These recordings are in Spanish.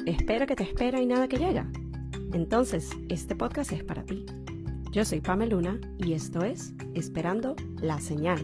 Espera que te espera y nada que llega. Entonces, este podcast es para ti. Yo soy Pame Luna y esto es Esperando la Señal.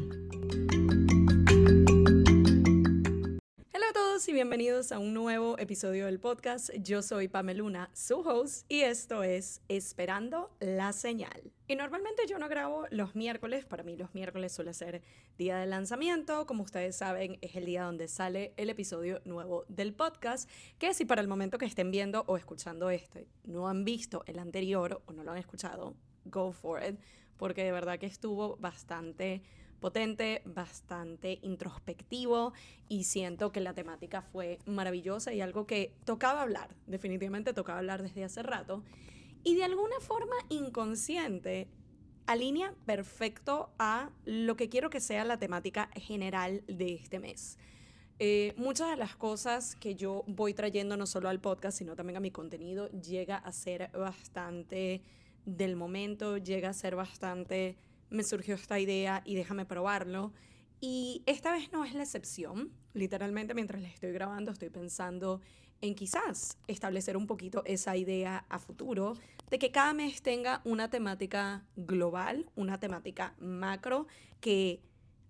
Hola a todos y bienvenidos a un nuevo episodio del podcast. Yo soy Pame Luna, su host, y esto es Esperando la Señal. Y normalmente yo no grabo los miércoles. Para mí los miércoles suele ser día de lanzamiento. Como ustedes saben, es el día donde sale el episodio nuevo del podcast, que si para el momento que estén viendo o escuchando este no han visto el anterior o no lo han escuchado, go for it, porque de verdad que estuvo bastante potente, bastante introspectivo, y siento que la temática fue maravillosa y algo que tocaba hablar, definitivamente tocaba hablar desde hace rato, y de alguna forma inconsciente alinea perfecto a lo que quiero que sea la temática general de este mes. Muchas de las cosas que yo voy trayendo no solo al podcast, sino también a mi contenido, llega a ser bastante del momento, llega a ser bastante, me surgió esta idea y déjame probarlo. Y esta vez no es la excepción. Literalmente mientras les estoy grabando estoy pensando en quizás establecer un poquito esa idea a futuro de que cada mes tenga una temática global, una temática macro que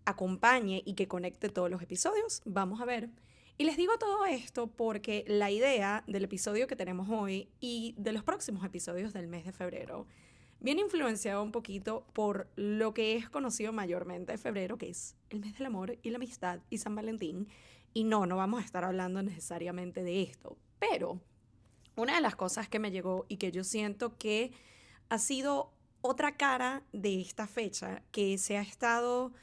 acompañe y que conecte todos los episodios. Vamos a ver. Y les digo todo esto porque la idea del episodio que tenemos hoy y de los próximos episodios del mes de febrero viene influenciado un poquito por lo que es conocido mayormente en febrero, que es el mes del amor y la amistad y San Valentín. Y no vamos a estar hablando necesariamente de esto. Pero una de las cosas que me llegó y que yo siento que ha sido otra cara de esta fecha, que se ha estado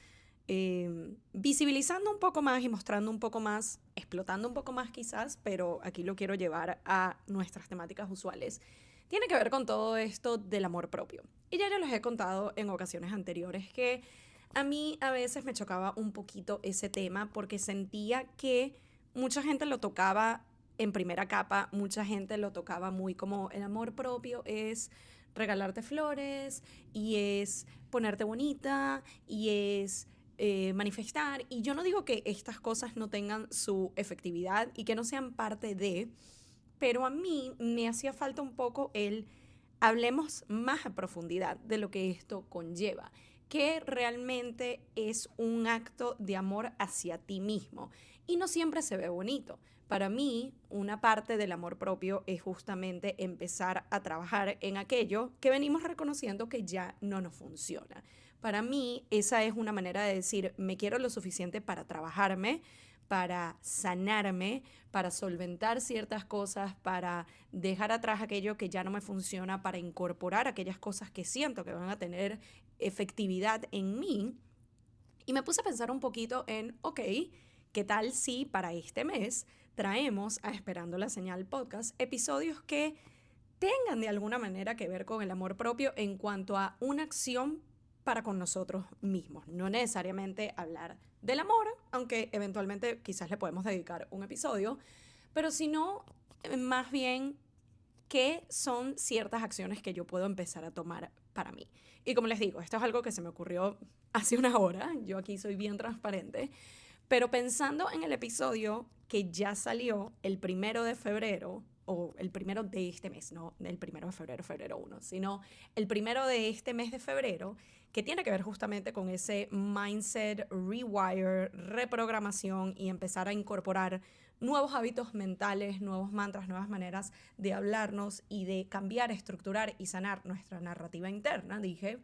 visibilizando un poco más y mostrando un poco más, explotando un poco más quizás, pero aquí lo quiero llevar a nuestras temáticas usuales, tiene que ver con todo esto del amor propio. Y ya yo les he contado en ocasiones anteriores que a mí a veces me chocaba un poquito ese tema porque sentía que mucha gente lo tocaba en primera capa, mucha gente lo tocaba muy como el amor propio es regalarte flores y es ponerte bonita y es manifestar. Y yo no digo que estas cosas no tengan su efectividad y que no sean parte de, pero a mí me hacía falta un poco el hablemos más a profundidad de lo que esto conlleva, que realmente es un acto de amor hacia ti mismo y no siempre se ve bonito. Para mí, una parte del amor propio es justamente empezar a trabajar en aquello que venimos reconociendo que ya no nos funciona. Para mí, esa es una manera de decir, me quiero lo suficiente para trabajarme, para sanarme, para solventar ciertas cosas, para dejar atrás aquello que ya no me funciona, para incorporar aquellas cosas que siento que van a tener efectividad en mí. Y me puse a pensar un poquito en, ok, ¿qué tal si para este mes traemos a Esperando la Señal Podcast episodios que tengan de alguna manera que ver con el amor propio en cuanto a una acción para con nosotros mismos? No necesariamente hablar del amor, aunque eventualmente quizás le podemos dedicar un episodio, pero sino más bien qué son ciertas acciones que yo puedo empezar a tomar para mí. Y como les digo, esto es algo que se me ocurrió hace una hora, yo aquí soy bien transparente, pero pensando en el episodio que ya salió el 1 de febrero, o el primero de este mes, no el 1 de febrero, febrero 1, sino el primero de este mes de febrero, que tiene que ver justamente con ese mindset, rewire, reprogramación y empezar a incorporar nuevos hábitos mentales, nuevos mantras, nuevas maneras de hablarnos y de cambiar, estructurar y sanar nuestra narrativa interna. Dije,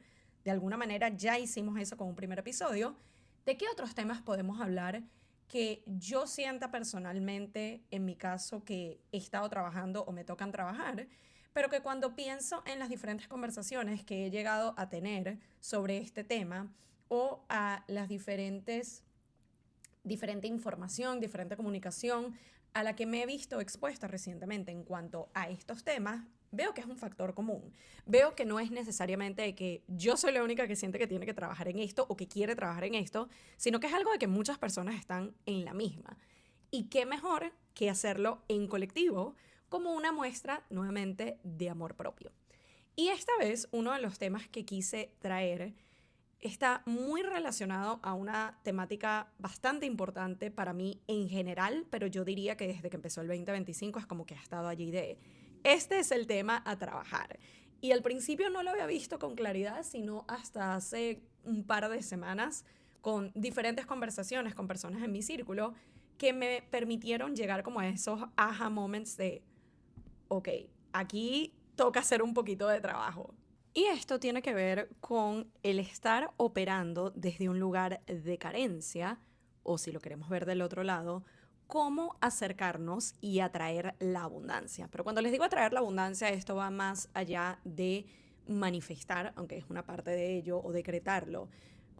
de alguna manera ya hicimos eso con un primer episodio. ¿De qué otros temas podemos hablar que yo sienta personalmente, en mi caso, que he estado trabajando o me tocan trabajar, pero que cuando pienso en las diferentes conversaciones que he llegado a tener sobre este tema o a las diferente información, diferente comunicación a la que me he visto expuesta recientemente en cuanto a estos temas, veo que es un factor común. Veo que no es necesariamente que yo soy la única que siente que tiene que trabajar en esto o que quiere trabajar en esto, sino que es algo de que muchas personas están en la misma. Y qué mejor que hacerlo en colectivo como una muestra nuevamente de amor propio. Y esta vez uno de los temas que quise traer está muy relacionado a una temática bastante importante para mí en general, pero yo diría que desde que empezó el 2025 es como que ha estado allí de, este es el tema a trabajar. Y al principio no lo había visto con claridad, sino hasta hace un par de semanas con diferentes conversaciones con personas en mi círculo que me permitieron llegar como a esos aha moments de, ok, aquí toca hacer un poquito de trabajo. Y esto tiene que ver con el estar operando desde un lugar de carencia, o si lo queremos ver del otro lado, cómo acercarnos y atraer la abundancia. Pero cuando les digo atraer la abundancia, esto va más allá de manifestar, aunque es una parte de ello, o decretarlo.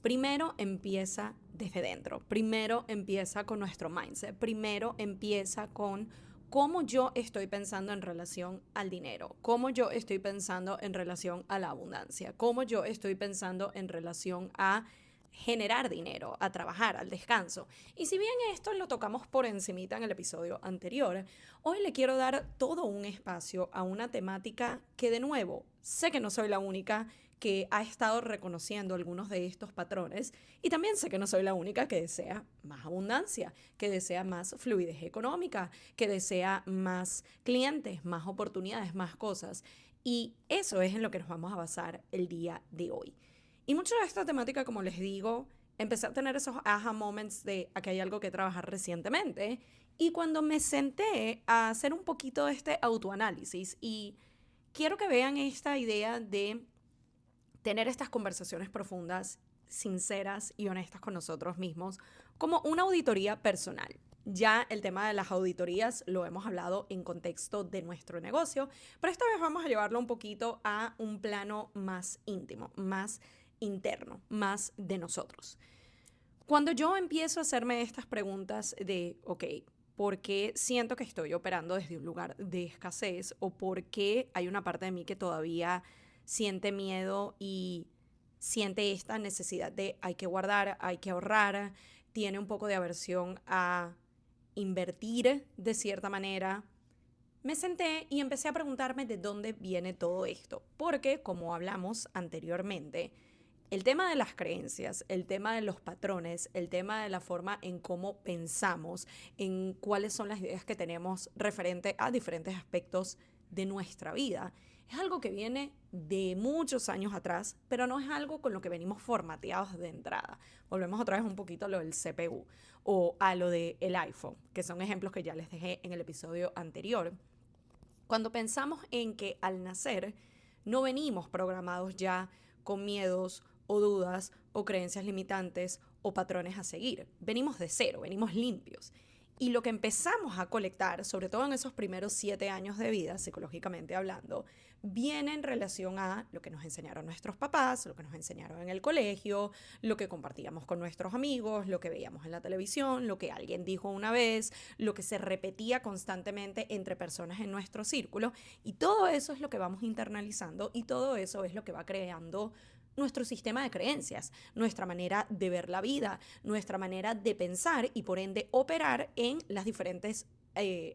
Primero empieza desde dentro, primero empieza con nuestro mindset, primero empieza con cómo yo estoy pensando en relación al dinero, cómo yo estoy pensando en relación a la abundancia, cómo yo estoy pensando en relación a generar dinero, a trabajar, al descanso. Y si bien esto lo tocamos por encimita en el episodio anterior, hoy le quiero dar todo un espacio a una temática que, de nuevo, sé que no soy la única que ha estado reconociendo algunos de estos patrones, y también sé que no soy la única que desea más abundancia, que desea más fluidez económica, que desea más clientes, más oportunidades, más cosas. Y eso es en lo que nos vamos a basar el día de hoy. Y mucho de esta temática, como les digo, empecé a tener esos aha moments de aquí hay algo que trabajar recientemente. Y cuando me senté a hacer un poquito de este autoanálisis, y quiero que vean esta idea de tener estas conversaciones profundas, sinceras y honestas con nosotros mismos, como una auditoría personal. Ya el tema de las auditorías lo hemos hablado en contexto de nuestro negocio, pero esta vez vamos a llevarlo un poquito a un plano más íntimo, más interno, más de nosotros. Cuando yo empiezo a hacerme estas preguntas de, ok, ¿por qué siento que estoy operando desde un lugar de escasez? ¿O por qué hay una parte de mí que todavía siente miedo y siente esta necesidad de hay que guardar, hay que ahorrar, tiene un poco de aversión a invertir de cierta manera? Me senté y empecé a preguntarme de dónde viene todo esto, porque como hablamos anteriormente, el tema de las creencias, el tema de los patrones, el tema de la forma en cómo pensamos, en cuáles son las ideas que tenemos referente a diferentes aspectos de nuestra vida, es algo que viene de muchos años atrás, pero no es algo con lo que venimos formateados de entrada. Volvemos otra vez un poquito a lo del CPU o a lo del iPhone, que son ejemplos que ya les dejé en el episodio anterior. Cuando pensamos en que al nacer no venimos programados ya con miedos o dudas o creencias limitantes o patrones a seguir. Venimos de cero, venimos limpios. Y lo que empezamos a colectar, sobre todo en esos primeros 7 años de vida, psicológicamente hablando, viene en relación a lo que nos enseñaron nuestros papás, lo que nos enseñaron en el colegio, lo que compartíamos con nuestros amigos, lo que veíamos en la televisión, lo que alguien dijo una vez, lo que se repetía constantemente entre personas en nuestro círculo. Y todo eso es lo que vamos internalizando y todo eso es lo que va creando nuestro sistema de creencias, nuestra manera de ver la vida, nuestra manera de pensar y por ende operar en las diferentes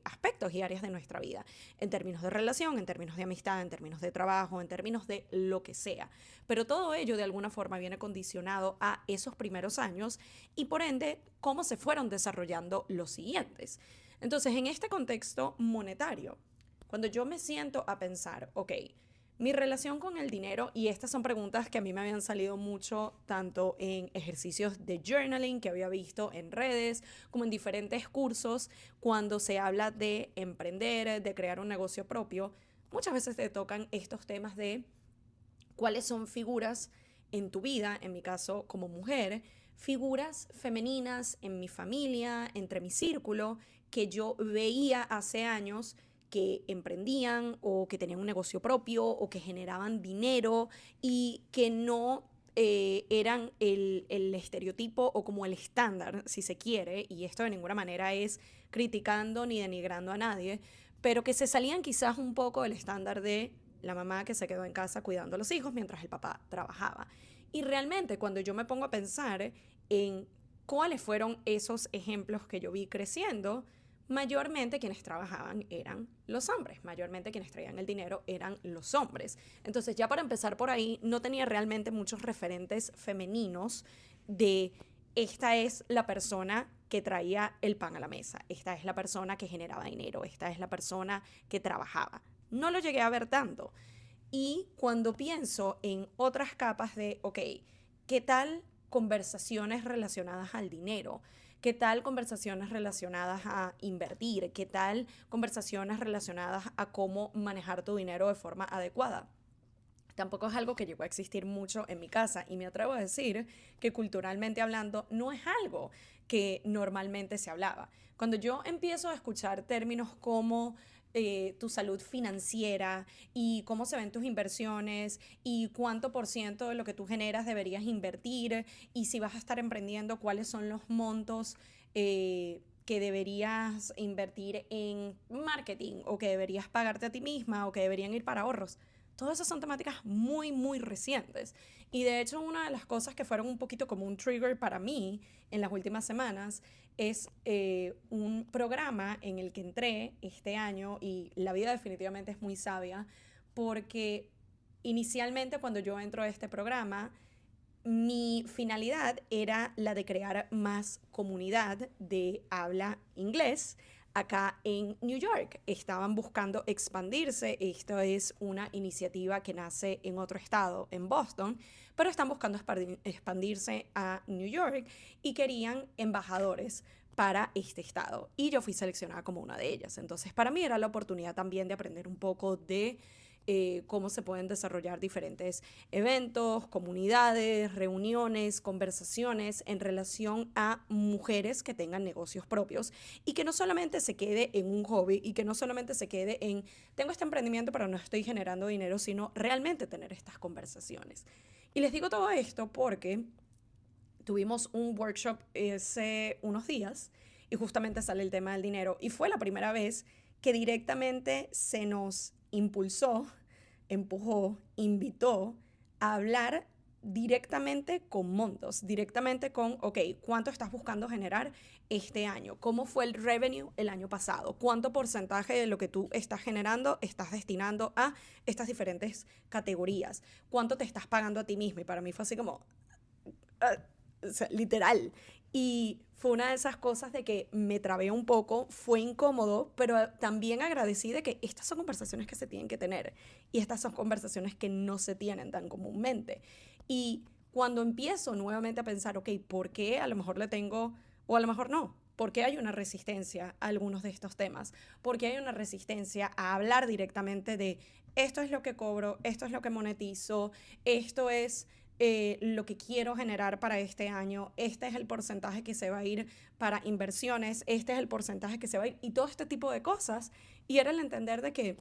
aspectos y áreas de nuestra vida, en términos de relación, en términos de amistad, en términos de trabajo, en términos de lo que sea. Pero todo ello de alguna forma viene condicionado a esos primeros años y por ende cómo se fueron desarrollando los siguientes. Entonces, en este contexto monetario, cuando yo me siento a pensar, ok, mi relación con el dinero, y estas son preguntas que a mí me habían salido mucho, tanto en ejercicios de journaling que había visto en redes, como en diferentes cursos, cuando se habla de emprender, de crear un negocio propio, muchas veces te tocan estos temas de cuáles son figuras en tu vida, en mi caso como mujer, figuras femeninas en mi familia, entre mi círculo, que yo veía hace años que emprendían o que tenían un negocio propio o que generaban dinero y que no eran el estereotipo o como el estándar, si se quiere, y esto de ninguna manera es criticando ni denigrando a nadie, pero que se salían quizás un poco del estándar de la mamá que se quedó en casa cuidando a los hijos mientras el papá trabajaba. Y realmente cuando yo me pongo a pensar en cuáles fueron esos ejemplos que yo vi creciendo, mayormente quienes trabajaban eran los hombres, mayormente quienes traían el dinero eran los hombres. Entonces ya para empezar por ahí no tenía realmente muchos referentes femeninos de esta es la persona que traía el pan a la mesa, esta es la persona que generaba dinero, esta es la persona que trabajaba. No lo llegué a ver tanto. Y cuando pienso en otras capas de, ok, ¿qué tal conversaciones relacionadas al dinero? ¿Qué tal conversaciones relacionadas a invertir? ¿Qué tal conversaciones relacionadas a cómo manejar tu dinero de forma adecuada? Tampoco es algo que llegó a existir mucho en mi casa y me atrevo a decir que culturalmente hablando no es algo que normalmente se hablaba. Cuando yo empiezo a escuchar términos como tu salud financiera y cómo se ven tus inversiones y cuánto por ciento de lo que tú generas deberías invertir y si vas a estar emprendiendo, cuáles son los montos que deberías invertir en marketing o que deberías pagarte a ti misma o que deberían ir para ahorros. Todas esas son temáticas muy, muy recientes. Y de hecho, una de las cosas que fueron un poquito como un trigger para mí en las últimas semanas es un programa en el que entré este año y la vida definitivamente es muy sabia porque inicialmente cuando yo entro a este programa, mi finalidad era la de crear más comunidad de habla inglés acá en New York. Estaban buscando expandirse. Esto es una iniciativa que nace en otro estado, en Boston, pero están buscando expandirse a New York y querían embajadores para este estado. Y yo fui seleccionada como una de ellas. Entonces, para mí era la oportunidad también de aprender un poco de cómo se pueden desarrollar diferentes eventos, comunidades, reuniones, conversaciones en relación a mujeres que tengan negocios propios y que no solamente se quede en un hobby y que no solamente se quede en tengo este emprendimiento pero no estoy generando dinero, sino realmente tener estas conversaciones. Y les digo todo esto porque tuvimos un workshop hace unos días y justamente sale el tema del dinero y fue la primera vez que directamente se nos impulsó, empujó, invitó a hablar directamente con montos, directamente con, ok, ¿cuánto estás buscando generar este año? ¿Cómo fue el revenue el año pasado? ¿Cuánto porcentaje de lo que tú estás generando estás destinando a estas diferentes categorías? ¿Cuánto te estás pagando a ti mismo? Y para mí fue así como, o sea, literal. Y fue una de esas cosas de que me trabé un poco, fue incómodo, pero también agradecí de que estas son conversaciones que se tienen que tener y estas son conversaciones que no se tienen tan comúnmente. Y cuando empiezo nuevamente a pensar, ok, ¿por qué a lo mejor le tengo, o a lo mejor no? ¿Por qué hay una resistencia a algunos de estos temas? ¿Por qué hay una resistencia a hablar directamente de esto es lo que cobro, esto es lo que monetizo, esto es lo que quiero generar para este año, este es el porcentaje que se va a ir para inversiones, este es el porcentaje que se va a ir y todo este tipo de cosas? Y era el entender de que,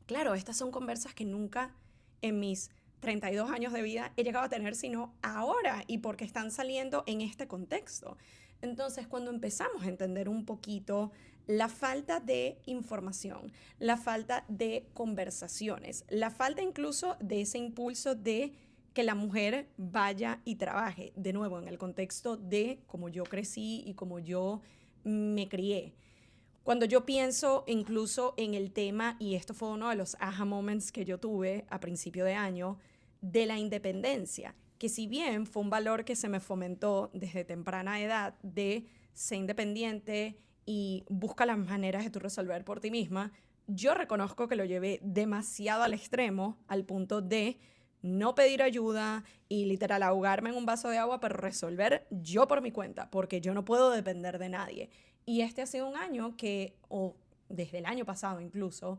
claro, estas son conversas que nunca en mis 32 años de vida he llegado a tener, sino ahora y porque están saliendo en este contexto. Entonces, cuando empezamos a entender un poquito la falta de información, la falta de conversaciones, la falta incluso de ese impulso de que la mujer vaya y trabaje, de nuevo, en el contexto de cómo yo crecí y cómo yo me crié. Cuando yo pienso incluso en el tema, y esto fue uno de los aha moments que yo tuve a principio de año, de la independencia, que si bien fue un valor que se me fomentó desde temprana edad de ser independiente y busca las maneras de tú resolver por ti misma, yo reconozco que lo llevé demasiado al extremo, al punto de no pedir ayuda y literal ahogarme en un vaso de agua, pero resolver yo por mi cuenta, porque yo no puedo depender de nadie. Y este ha sido un año que, o desde el año pasado incluso,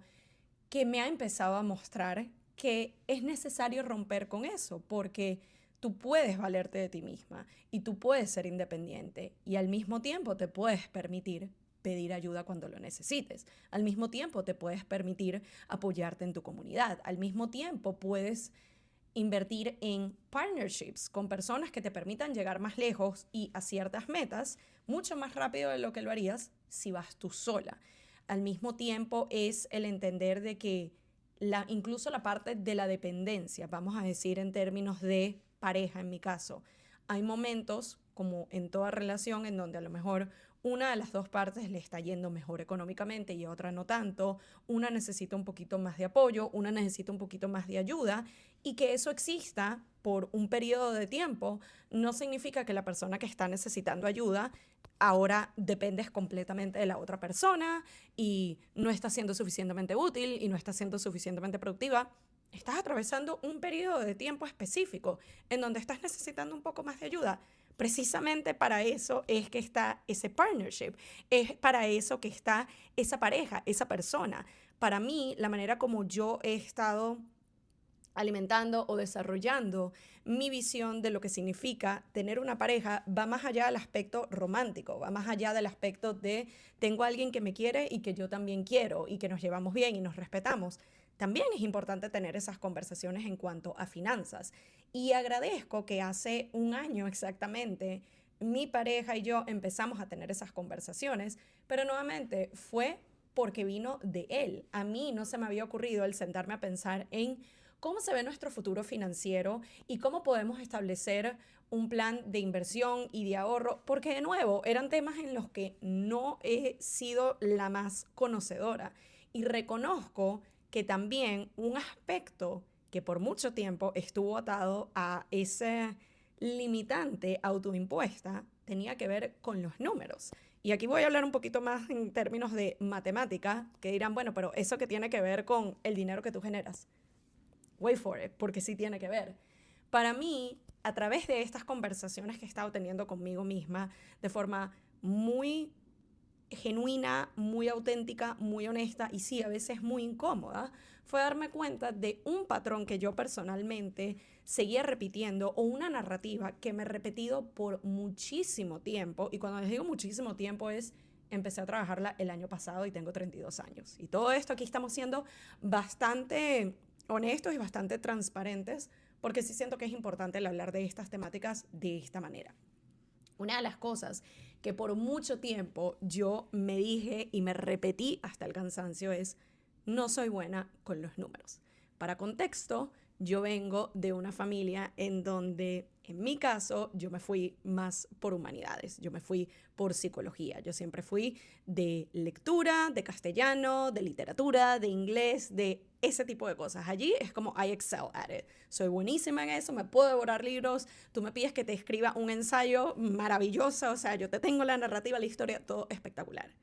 que me ha empezado a mostrar que es necesario romper con eso, porque tú puedes valerte de ti misma y tú puedes ser independiente y al mismo tiempo te puedes permitir pedir ayuda cuando lo necesites. Al mismo tiempo te puedes permitir apoyarte en tu comunidad. Al mismo tiempo puedes invertir en partnerships con personas que te permitan llegar más lejos y a ciertas metas mucho más rápido de lo que lo harías si vas tú sola. Al mismo tiempo es el entender de que incluso la parte de la dependencia, vamos a decir en términos de pareja en mi caso, hay momentos como en toda relación en donde a lo mejor una de las dos partes le está yendo mejor económicamente y otra no tanto, una necesita un poquito más de apoyo, una necesita un poquito más de ayuda, y que eso exista por un periodo de tiempo no significa que la persona que está necesitando ayuda ahora dependes completamente de la otra persona y no está siendo suficientemente útil y no está siendo suficientemente productiva. Estás atravesando un periodo de tiempo específico en donde estás necesitando un poco más de ayuda. Precisamente para eso es que está ese partnership, es para eso que está esa pareja, esa persona. Para mí, la manera como yo he estado alimentando o desarrollando mi visión de lo que significa tener una pareja va más allá del aspecto romántico, va más allá del aspecto de tengo a alguien que me quiere y que yo también quiero y que nos llevamos bien y nos respetamos. También es importante tener esas conversaciones en cuanto a finanzas. Y agradezco que hace un año exactamente mi pareja y yo empezamos a tener esas conversaciones, pero nuevamente fue porque vino de él. A mí no se me había ocurrido el sentarme a pensar en cómo se ve nuestro futuro financiero y cómo podemos establecer un plan de inversión y de ahorro, porque de nuevo eran temas en los que no he sido la más conocedora. Y reconozco que también un aspecto que por mucho tiempo estuvo atado a ese limitante autoimpuesta tenía que ver con los números. Y aquí voy a hablar un poquito más en términos de matemática, que dirán, bueno, pero eso que tiene que ver con el dinero que tú generas. Wait for it, porque sí tiene que ver. Para mí, a través de estas conversaciones que he estado teniendo conmigo misma, de forma muy genuina, muy auténtica, muy honesta y sí, a veces muy incómoda, fue darme cuenta de un patrón que yo personalmente seguía repitiendo o una narrativa que me he repetido por muchísimo tiempo. Y cuando les digo muchísimo tiempo es, empecé a trabajarla el año pasado y tengo 32 años. Y todo esto aquí estamos siendo bastante honestos y bastante transparentes porque sí siento que es importante el hablar de estas temáticas de esta manera. Una de las cosas que por mucho tiempo yo me dije y me repetí hasta el cansancio es, no soy buena con los números. Para contexto, yo vengo de una familia en donde, en mi caso, yo me fui más por humanidades, yo me fui por psicología. Yo siempre fui de lectura, de castellano, de literatura, de inglés, de ese tipo de cosas. Allí es como I excel at it. Soy buenísima en eso, me puedo devorar libros, tú me pides que te escriba un ensayo maravilloso, o sea, yo te tengo la narrativa, la historia, todo espectacular.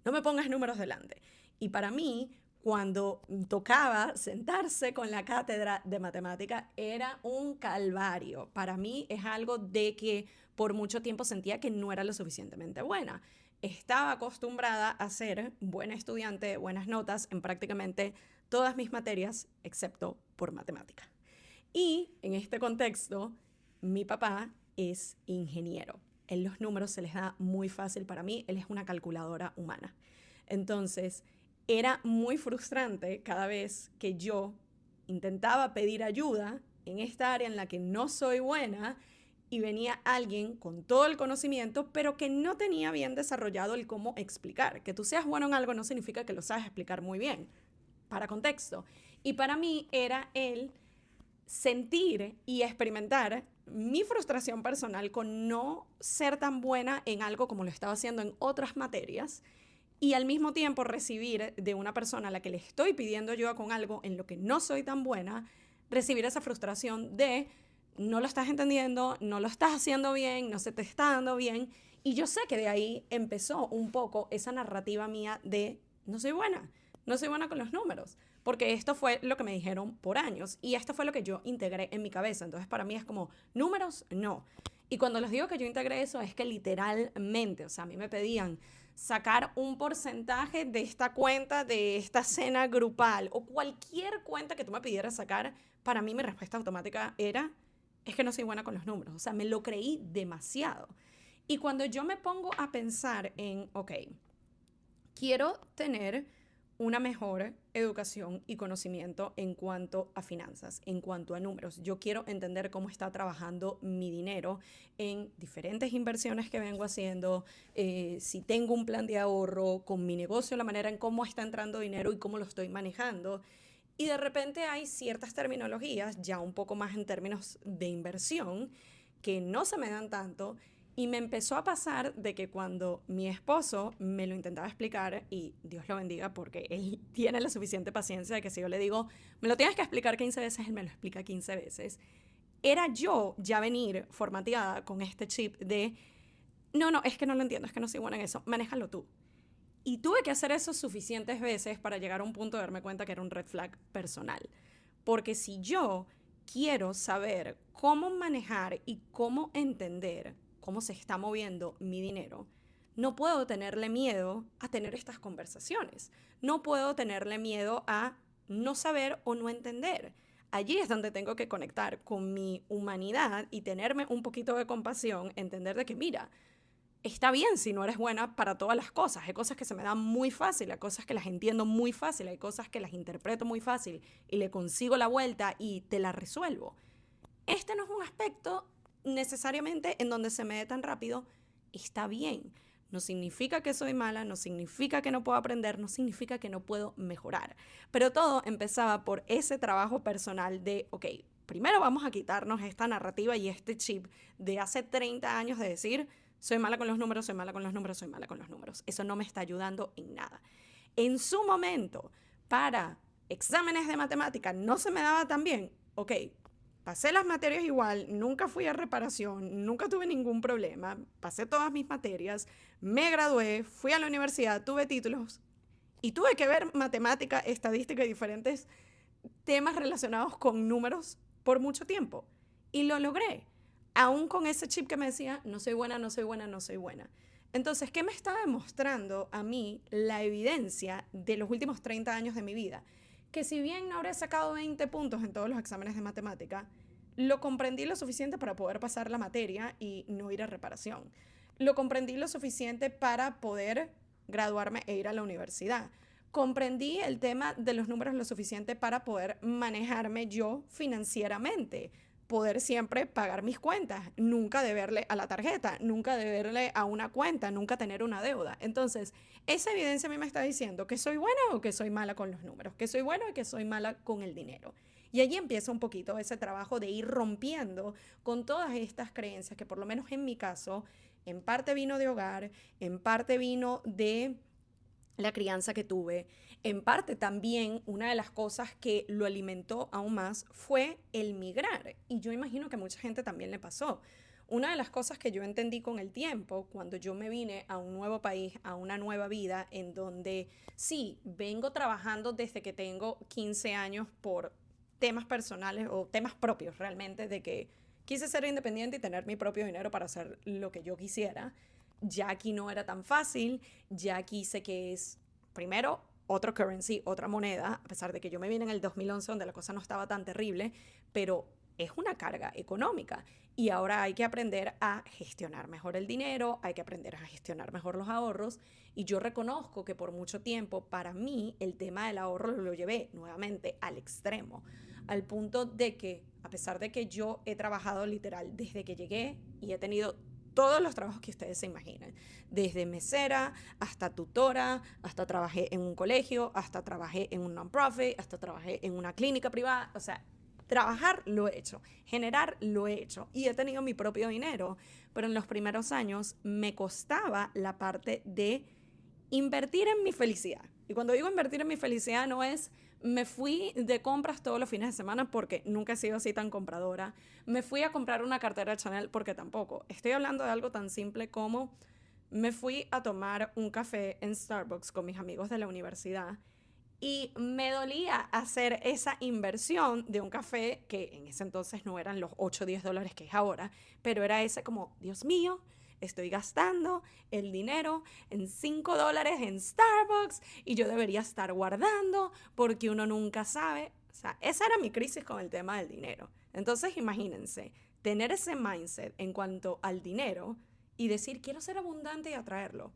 No me pongas números delante. Y para mí, cuando tocaba sentarse con la cátedra de matemática, era un calvario. Para mí es algo de que por mucho tiempo sentía que no era lo suficientemente buena. Estaba acostumbrada a ser buena estudiante, buenas notas en prácticamente todas mis materias, excepto por matemática. Y en este contexto, mi papá es ingeniero. En los números se les da muy fácil para mí, él es una calculadora humana. Entonces, era muy frustrante cada vez que yo intentaba pedir ayuda en esta área en la que no soy buena y venía alguien con todo el conocimiento, pero que no tenía bien desarrollado el cómo explicar. Que tú seas bueno en algo no significa que lo sabes explicar muy bien. Para contexto. Y para mí era el sentir y experimentar mi frustración personal con no ser tan buena en algo como lo estaba haciendo en otras materias y al mismo tiempo recibir de una persona a la que le estoy pidiendo ayuda con algo en lo que no soy tan buena, recibir esa frustración de no lo estás entendiendo, no lo estás haciendo bien, no se te está dando bien. Y yo sé que de ahí empezó un poco esa narrativa mía de no soy buena, no soy buena con los números, porque esto fue lo que me dijeron por años y esto fue lo que yo integré en mi cabeza. Entonces para mí es como números, no. Y cuando les digo que yo integré eso es que literalmente, o sea, a mí me pedían sacar un porcentaje de esta cuenta, de esta cena grupal o cualquier cuenta que tú me pidieras sacar, para mí mi respuesta automática era, es que no soy buena con los números. O sea, me lo creí demasiado. Y cuando yo me pongo a pensar en, ok, quiero tener una mejor educación y conocimiento en cuanto a finanzas, en cuanto a números. Yo quiero entender cómo está trabajando mi dinero en diferentes inversiones que vengo haciendo, si tengo un plan de ahorro con mi negocio, la manera en cómo está entrando dinero y cómo lo estoy manejando. Y de repente hay ciertas terminologías, ya un poco más en términos de inversión, que no se me dan tanto Y me empezó a pasar de que cuando mi esposo me lo intentaba explicar, y Dios lo bendiga porque él tiene la suficiente paciencia de que si yo le digo, me lo tienes que explicar 15 veces, él me lo explica 15 veces, era yo ya venir formateada con este chip de, no, no, es que no lo entiendo, es que no soy buena en eso, manéjalo tú. Y tuve que hacer eso suficientes veces para llegar a un punto de darme cuenta que era un red flag personal. Porque si yo quiero saber cómo manejar y cómo entender cómo se está moviendo mi dinero, no puedo tenerle miedo a tener estas conversaciones. No puedo tenerle miedo a no saber o no entender. Allí es donde tengo que conectar con mi humanidad y tenerme un poquito de compasión, entender de que, mira, está bien si no eres buena para todas las cosas. Hay cosas que se me dan muy fácil, hay cosas que las entiendo muy fácil, hay cosas que las interpreto muy fácil y le consigo la vuelta y te la resuelvo. Este no es un aspecto necesariamente en donde se me dé tan rápido. Está bien. No significa que soy mala, no significa que no puedo aprender, no significa que no puedo mejorar. Pero todo empezaba por ese trabajo personal de, ok, primero vamos a quitarnos esta narrativa y este chip de hace 30 años de decir, soy mala con los números, soy mala con los números, soy mala con los números. Eso no me está ayudando en nada. En su momento, para exámenes de matemática no se me daba tan bien. Ok, pasé las materias igual, nunca fui a reparación, nunca tuve ningún problema, pasé todas mis materias, me gradué, fui a la universidad, tuve títulos y tuve que ver matemática, estadística y diferentes temas relacionados con números por mucho tiempo. Y lo logré, aún con ese chip que me decía, no soy buena, no soy buena, no soy buena. Entonces, ¿qué me está demostrando a mí la evidencia de los últimos 30 años de mi vida? Que si bien no habré sacado 20 puntos en todos los exámenes de matemática, lo comprendí lo suficiente para poder pasar la materia y no ir a reparación. Lo comprendí lo suficiente para poder graduarme e ir a la universidad. Comprendí el tema de los números lo suficiente para poder manejarme yo financieramente, poder siempre pagar mis cuentas, nunca deberle a la tarjeta, nunca deberle a una cuenta, nunca tener una deuda. Entonces, esa evidencia a mí me está diciendo que soy buena o que soy mala con los números, que soy buena o que soy mala con el dinero. Y allí empieza un poquito ese trabajo de ir rompiendo con todas estas creencias que por lo menos en mi caso, en parte vino de hogar, en parte vino de la crianza que tuve. En parte también una de las cosas que lo alimentó aún más fue el migrar. Y yo imagino que a mucha gente también le pasó. Una de las cosas que yo entendí con el tiempo, cuando yo me vine a un nuevo país, a una nueva vida, en donde sí, vengo trabajando desde que tengo 15 años por temas personales o temas propios realmente, de que quise ser independiente y tener mi propio dinero para hacer lo que yo quisiera. Ya aquí no era tan fácil, ya aquí sé que es, primero, otro currency, otra moneda, a pesar de que yo me vine en el 2011 donde la cosa no estaba tan terrible, pero es una carga económica y ahora hay que aprender a gestionar mejor el dinero, hay que aprender a gestionar mejor los ahorros y yo reconozco que por mucho tiempo para mí el tema del ahorro lo llevé nuevamente al extremo, al punto de que a pesar de que yo he trabajado literal desde que llegué y he tenido todos los trabajos que ustedes se imaginen, desde mesera hasta tutora, hasta trabajé en un colegio, hasta trabajé en un non-profit, hasta trabajé en una clínica privada, o sea, trabajar lo he hecho, generar lo he hecho y he tenido mi propio dinero, pero en los primeros años me costaba la parte de invertir en mi felicidad. Y cuando digo invertir en mi felicidad no es me fui de compras todos los fines de semana porque nunca he sido así tan compradora. Me fui a comprar una cartera Chanel porque tampoco. Estoy hablando de algo tan simple como me fui a tomar un café en Starbucks con mis amigos de la universidad y me dolía hacer esa inversión de un café que en ese entonces no eran los 8 o 10 dólares que es ahora, pero era ese como, Dios mío, estoy gastando el dinero en 5 dólares en Starbucks y yo debería estar guardando porque uno nunca sabe. O sea, esa era mi crisis con el tema del dinero. Entonces, imagínense, tener ese mindset en cuanto al dinero y decir, quiero ser abundante y atraerlo.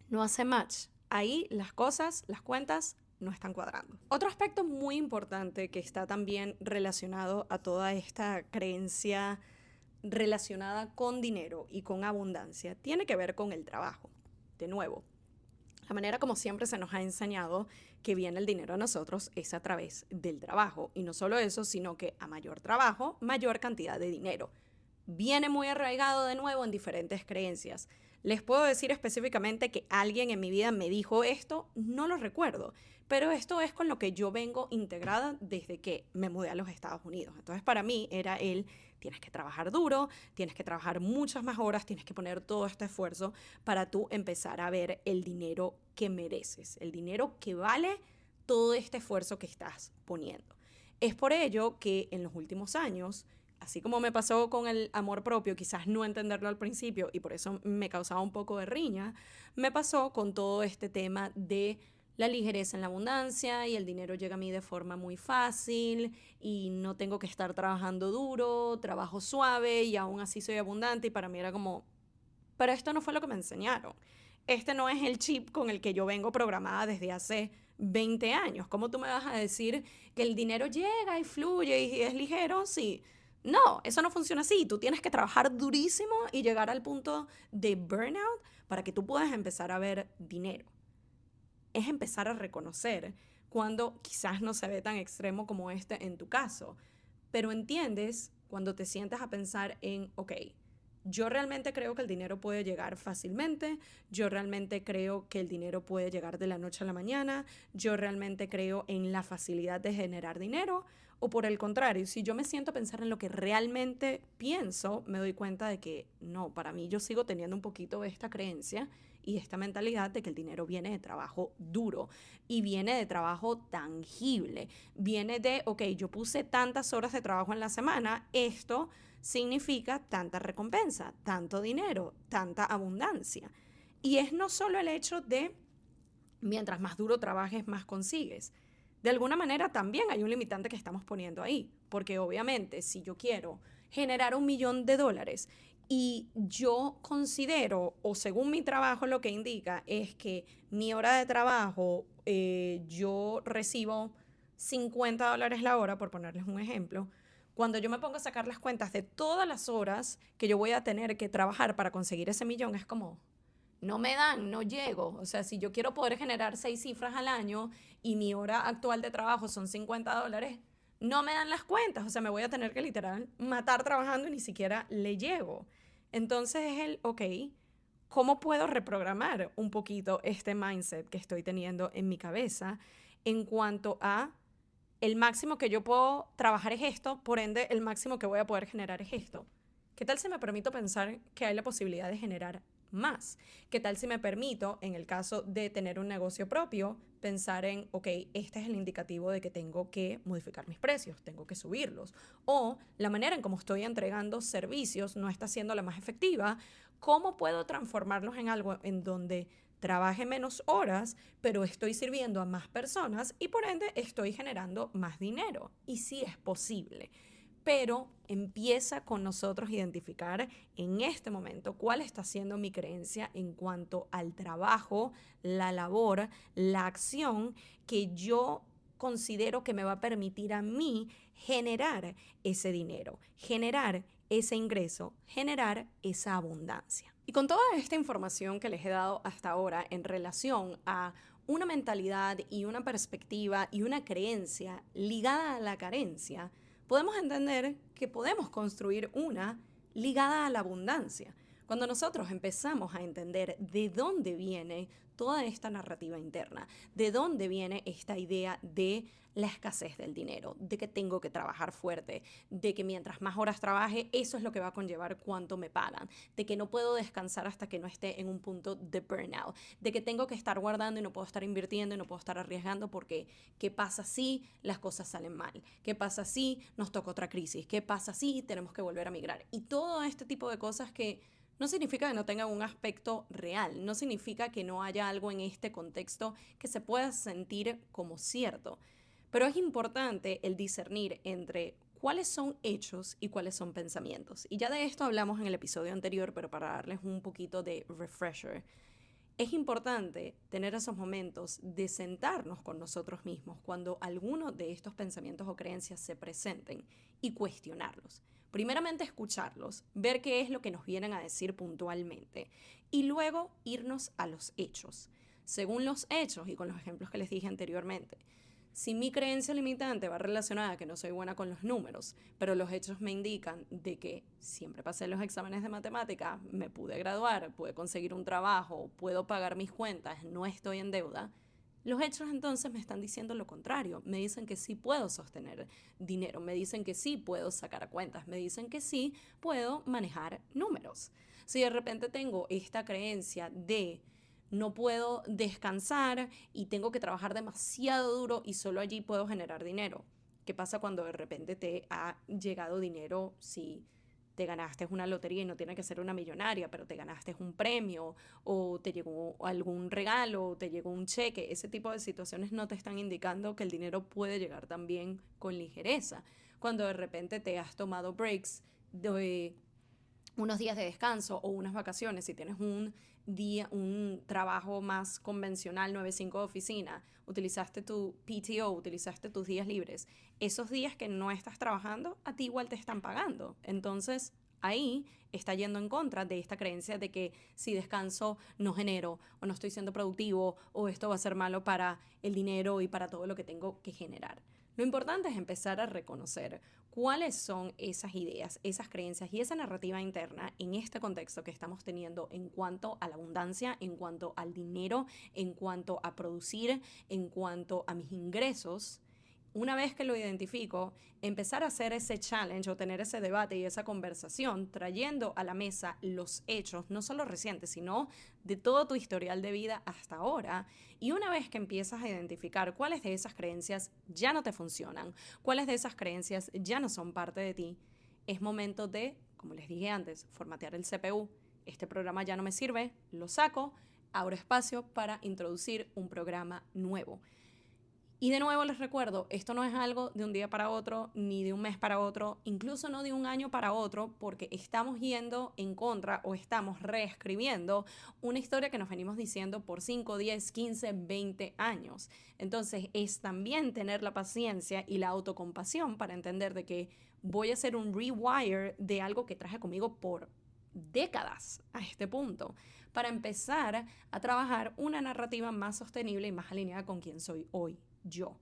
No hace match. Ahí las cosas, las cuentas, no están cuadrando. Otro aspecto muy importante que está también relacionado a toda esta creencia relacionada con dinero y con abundancia tiene que ver con el trabajo. De nuevo, la manera como siempre se nos ha enseñado que viene el dinero a nosotros es a través del trabajo. Y no solo eso, sino que a mayor trabajo, mayor cantidad de dinero. viene muy arraigado de nuevo en diferentes creencias. Les puedo decir específicamente que alguien en mi vida me dijo esto, no lo recuerdo, pero esto es con lo que yo vengo integrada desde que me mudé a los Estados Unidos. Entonces para mí era tienes que trabajar duro, tienes que trabajar muchas más horas, tienes que poner todo este esfuerzo para tú empezar a ver el dinero que mereces, el dinero que vale todo este esfuerzo que estás poniendo. Es por ello que en los últimos años, así como me pasó con el amor propio, quizás no entenderlo al principio y por eso me causaba un poco de riña, me pasó con todo este tema de la ligereza en la abundancia y el dinero llega a mí de forma muy fácil y no tengo que estar trabajando duro, trabajo suave y aún así soy abundante y para mí era como, pero esto no fue lo que me enseñaron. Este no es el chip con el que yo vengo programada desde hace 20 años. ¿Cómo tú me vas a decir que el dinero llega y fluye y es ligero? Sí. No, eso no funciona así. Tú tienes que trabajar durísimo y llegar al punto de burnout para que tú puedas empezar a ver dinero. Es empezar a reconocer cuando quizás no se ve tan extremo como este en tu caso, pero entiendes cuando te sientas a pensar en, ok, yo realmente creo que el dinero puede llegar fácilmente, yo realmente creo que el dinero puede llegar de la noche a la mañana, yo realmente creo en la facilidad de generar dinero, o por el contrario, si yo me siento a pensar en lo que realmente pienso, me doy cuenta de que no, para mí yo sigo teniendo un poquito esta creencia y esta mentalidad de que el dinero viene de trabajo duro y viene de trabajo tangible, viene de, ok, yo puse tantas horas de trabajo en la semana, esto significa tanta recompensa, tanto dinero, tanta abundancia. Y es no solo el hecho de mientras más duro trabajes, más consigues. De alguna manera también hay un limitante que estamos poniendo ahí, porque obviamente si yo quiero generar $1.000.000 y yo considero, o según mi trabajo lo que indica, es que mi hora de trabajo yo recibo $50 la hora, por ponerles un ejemplo, cuando yo me pongo a sacar las cuentas de todas las horas que yo voy a tener que trabajar para conseguir ese millón, es como, no me dan, no llego. O sea, si yo quiero poder generar 6 cifras al año y mi hora actual de trabajo son $50, no me dan las cuentas. O sea, me voy a tener que literal matar trabajando y ni siquiera le llego. Entonces es ok, ¿cómo puedo reprogramar un poquito este mindset que estoy teniendo en mi cabeza en cuanto a el máximo que yo puedo trabajar es esto, por ende el máximo que voy a poder generar es esto? ¿Qué tal si me permito pensar que hay la posibilidad de generar más? ¿Qué tal si me permito, en el caso de tener un negocio propio, pensar en, ok, este es el indicativo de que tengo que modificar mis precios, tengo que subirlos? O la manera en cómo estoy entregando servicios no está siendo la más efectiva. ¿Cómo puedo transformarlos en algo en donde trabaje menos horas, pero estoy sirviendo a más personas y por ende estoy generando más dinero? Y sí es posible, pero empieza con nosotros identificar en este momento cuál está siendo mi creencia en cuanto al trabajo, la labor, la acción que yo considero que me va a permitir a mí generar ese dinero, generar ese ingreso, generar esa abundancia. Y con toda esta información que les he dado hasta ahora en relación a una mentalidad y una perspectiva y una creencia ligada a la carencia, podemos entender que podemos construir una ligada a la abundancia. Cuando nosotros empezamos a entender de dónde viene toda esta narrativa interna, de dónde viene esta idea de la escasez del dinero, de que tengo que trabajar fuerte, de que mientras más horas trabaje, eso es lo que va a conllevar cuánto me pagan, de que no puedo descansar hasta que no esté en un punto de burnout, de que tengo que estar guardando y no puedo estar invirtiendo y no puedo estar arriesgando porque ¿qué pasa si las cosas salen mal? ¿Qué pasa si nos toca otra crisis? ¿Qué pasa si tenemos que volver a migrar? Y todo este tipo de cosas que no significa que no tenga un aspecto real, no significa que no haya algo en este contexto que se pueda sentir como cierto, pero es importante el discernir entre cuáles son hechos y cuáles son pensamientos. Y ya de esto hablamos en el episodio anterior, pero para darles un poquito de refresher, es importante tener esos momentos de sentarnos con nosotros mismos cuando alguno de estos pensamientos o creencias se presenten y cuestionarlos. Primeramente escucharlos, ver qué es lo que nos vienen a decir puntualmente y luego irnos a los hechos. Según los hechos y con los ejemplos que les dije anteriormente, Si mi creencia limitante va relacionada a que no soy buena con los números, pero los hechos me indican de que siempre pasé los exámenes de matemática, me pude graduar, pude conseguir un trabajo, puedo pagar mis cuentas, no estoy en deuda, los hechos entonces me están diciendo lo contrario. Me dicen que sí puedo sostener dinero, me dicen que sí puedo sacar cuentas, me dicen que sí puedo manejar números. Si de repente tengo esta creencia de no puedo descansar y tengo que trabajar demasiado duro y solo allí puedo generar dinero. ¿Qué pasa cuando de repente te ha llegado dinero si te ganaste una lotería y no tiene que ser una millonaria, pero te ganaste un premio o te llegó algún regalo o te llegó un cheque? Ese tipo de situaciones no te están indicando que el dinero puede llegar también con ligereza. Cuando de repente te has tomado breaks de unos días de descanso o unas vacaciones, si tienes un trabajo más convencional, 9-5 de oficina, utilizaste tu PTO, utilizaste tus días libres, esos días que no estás trabajando, a ti igual te están pagando. Entonces, ahí está yendo en contra de esta creencia de que si descanso no genero o no estoy siendo productivo o esto va a ser malo para el dinero y para todo lo que tengo que generar. Lo importante es empezar a reconocer cuáles son esas ideas, esas creencias y esa narrativa interna en este contexto que estamos teniendo en cuanto a la abundancia, en cuanto al dinero, en cuanto a producir, en cuanto a mis ingresos. Una vez que lo identifico, empezar a hacer ese challenge o tener ese debate y esa conversación, trayendo a la mesa los hechos, no solo recientes, sino de todo tu historial de vida hasta ahora. Y una vez que empiezas a identificar cuáles de esas creencias ya no te funcionan, cuáles de esas creencias ya no son parte de ti, es momento de, como les dije antes, formatear el CPU. Este programa ya no me sirve, lo saco, abro espacio para introducir un programa nuevo. Y de nuevo les recuerdo, esto no es algo de un día para otro, ni de un mes para otro, incluso no de un año para otro, porque estamos yendo en contra o estamos reescribiendo una historia que nos venimos diciendo por 5, 10, 15, 20 años. Entonces es también tener la paciencia y la autocompasión para entender de que voy a hacer un rewire de algo que traje conmigo por décadas a este punto, para empezar a trabajar una narrativa más sostenible y más alineada con quien soy hoy. Yo.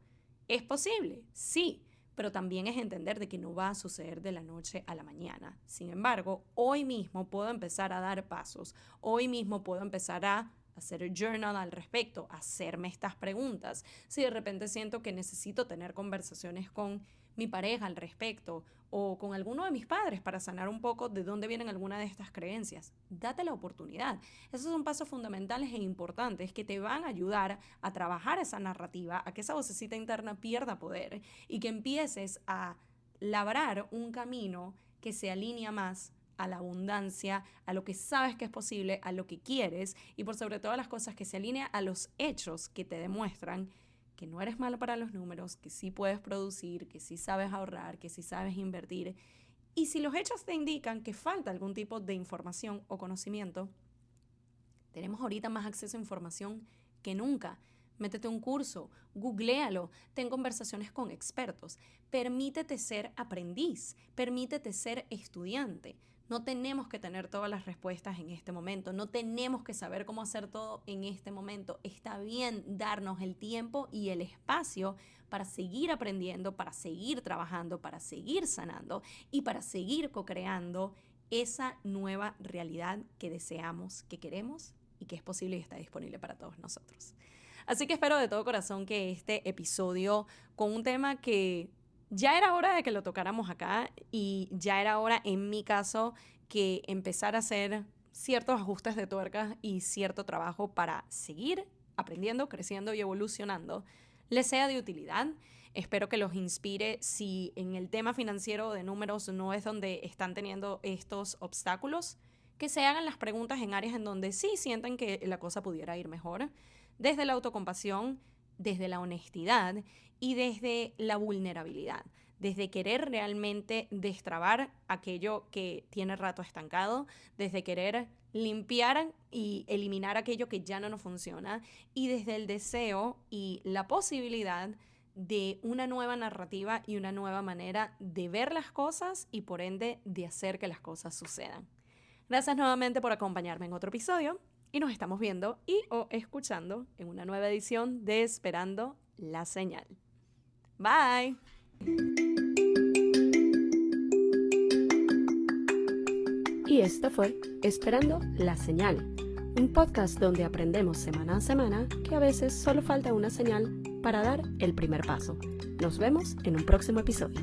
¿Es posible? Sí, pero también es entender de que no va a suceder de la noche a la mañana. Sin embargo, hoy mismo puedo empezar a dar pasos. Hoy mismo puedo empezar a hacer el journal al respecto, hacerme estas preguntas. Si de repente siento que necesito tener conversaciones con mi pareja al respecto o con alguno de mis padres para sanar un poco de dónde vienen algunas de estas creencias, date la oportunidad. Esos son pasos fundamentales e importantes que te van a ayudar a trabajar esa narrativa, a que esa vocecita interna pierda poder y que empieces a labrar un camino que se alinea más a la abundancia, a lo que sabes que es posible, a lo que quieres y por sobre todas las cosas que se alinea a los hechos que te demuestran que no eres malo para los números, que sí puedes producir, que sí sabes ahorrar, que sí sabes invertir. Y si los hechos te indican que falta algún tipo de información o conocimiento, tenemos ahorita más acceso a información que nunca. Métete a un curso, googléalo, ten conversaciones con expertos. Permítete ser aprendiz, permítete ser estudiante. No tenemos que tener todas las respuestas en este momento, no tenemos que saber cómo hacer todo en este momento. Está bien darnos el tiempo y el espacio para seguir aprendiendo, para seguir trabajando, para seguir sanando y para seguir co-creando esa nueva realidad que deseamos, que queremos y que es posible y está disponible para todos nosotros. Así que espero de todo corazón que este episodio con un tema que ya era hora de que lo tocáramos acá y ya era hora, en mi caso, que empezar a hacer ciertos ajustes de tuercas y cierto trabajo para seguir aprendiendo, creciendo y evolucionando, les sea de utilidad. Espero que los inspire si en el tema financiero de números no es donde están teniendo estos obstáculos, que se hagan las preguntas en áreas en donde sí sienten que la cosa pudiera ir mejor, desde la autocompasión, desde la honestidad y desde la vulnerabilidad, desde querer realmente destrabar aquello que tiene rato estancado, desde querer limpiar y eliminar aquello que ya no nos funciona y desde el deseo y la posibilidad de una nueva narrativa y una nueva manera de ver las cosas y por ende de hacer que las cosas sucedan. Gracias nuevamente por acompañarme en otro episodio y nos estamos viendo y o escuchando en una nueva edición de Esperando la Señal. Bye. Y esto fue Esperando la Señal, un podcast donde aprendemos semana a semana que a veces solo falta una señal para dar el primer paso. Nos vemos en un próximo episodio.